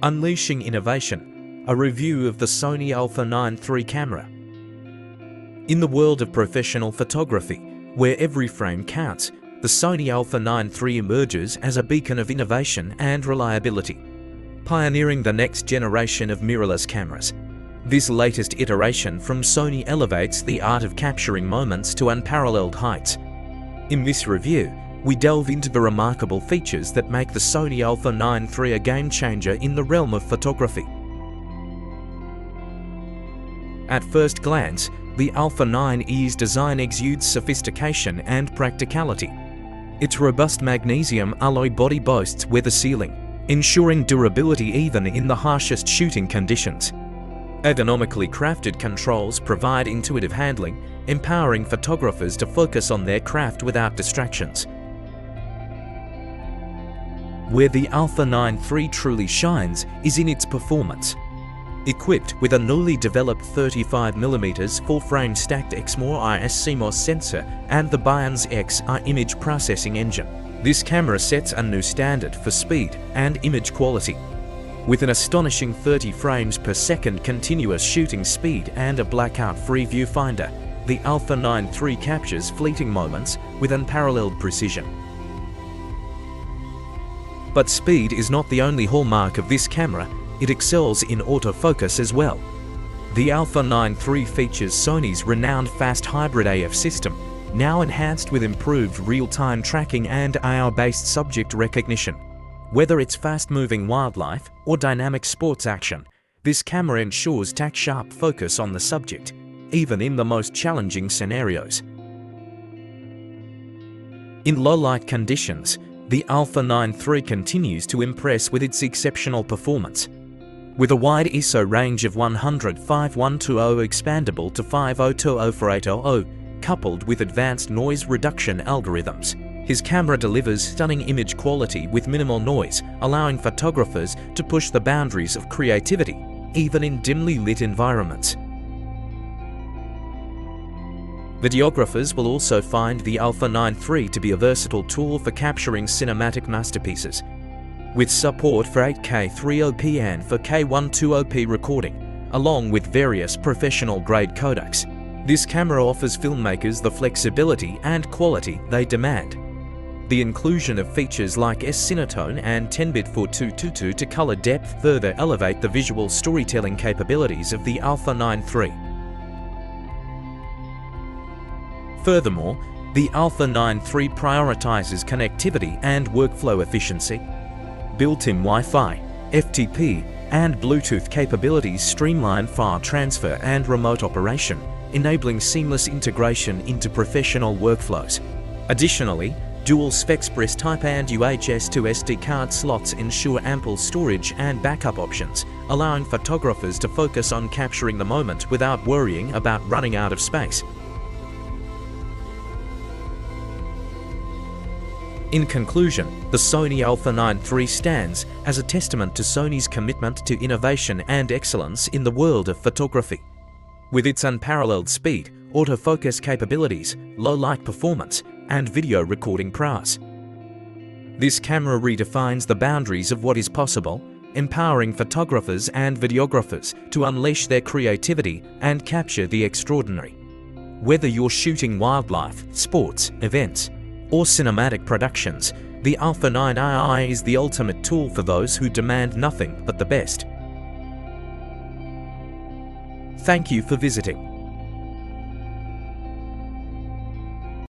Unleashing Innovation, a review of the Sony Alpha 9 III camera. In the world of professional photography, where every frame counts, the Sony Alpha 9 III emerges as a beacon of innovation and reliability, pioneering the next generation of mirrorless cameras. This latest iteration from Sony elevates the art of capturing moments to unparalleled heights. In this review, we delve into the remarkable features that make the Sony Alpha 9 III a game-changer in the realm of photography. At first glance, the Alpha 9's design exudes sophistication and practicality. Its robust magnesium alloy body boasts weather sealing, ensuring durability even in the harshest shooting conditions. Ergonomically crafted controls provide intuitive handling, empowering photographers to focus on their craft without distractions. Where the Alpha 9 III truly shines is in its performance. Equipped with a newly developed 35mm full-frame stacked XMOR IS CMOS sensor and the Bionz XR image processing engine, this camera sets a new standard for speed and image quality. With an astonishing 30 frames per second continuous shooting speed and a blackout-free viewfinder, the Alpha 9 III captures fleeting moments with unparalleled precision. But speed is not the only hallmark of this camera, it excels in autofocus as well. The Alpha 9 III features Sony's renowned fast hybrid AF system, now enhanced with improved real-time tracking and AR-based subject recognition. Whether it's fast-moving wildlife or dynamic sports action, this camera ensures tack-sharp focus on the subject, even in the most challenging scenarios. In low-light conditions, the Alpha 9 III continues to impress with its exceptional performance. With a wide ISO range of 100:5120 expandable to 50:480, coupled with advanced noise reduction algorithms, his camera delivers stunning image quality with minimal noise, allowing photographers to push the boundaries of creativity, even in dimly lit environments. Videographers will also find the Alpha 9 III to be a versatile tool for capturing cinematic masterpieces. With support for 8K 30p and 4K 120p recording, along with various professional-grade codecs, this camera offers filmmakers the flexibility and quality they demand. The inclusion of features like S-Cinetone and 10-bit 4222 to color depth further elevate the visual storytelling capabilities of the Alpha 9 III. Furthermore, the Alpha 9 III prioritizes connectivity and workflow efficiency. Built-in Wi-Fi, FTP, and Bluetooth capabilities streamline file transfer and remote operation, enabling seamless integration into professional workflows. Additionally, dual SPECSPRESS Type A and UHS to SD card slots ensure ample storage and backup options, allowing photographers to focus on capturing the moment without worrying about running out of space. In conclusion, the Sony Alpha 9 III stands as a testament to Sony's commitment to innovation and excellence in the world of photography. With its unparalleled speed, autofocus capabilities, low-light performance, and video recording prowess, this camera redefines the boundaries of what is possible, empowering photographers and videographers to unleash their creativity and capture the extraordinary. Whether you're shooting wildlife, sports, events, or cinematic productions, the Alpha 9 III is the ultimate tool for those who demand nothing but the best. Thank you for visiting.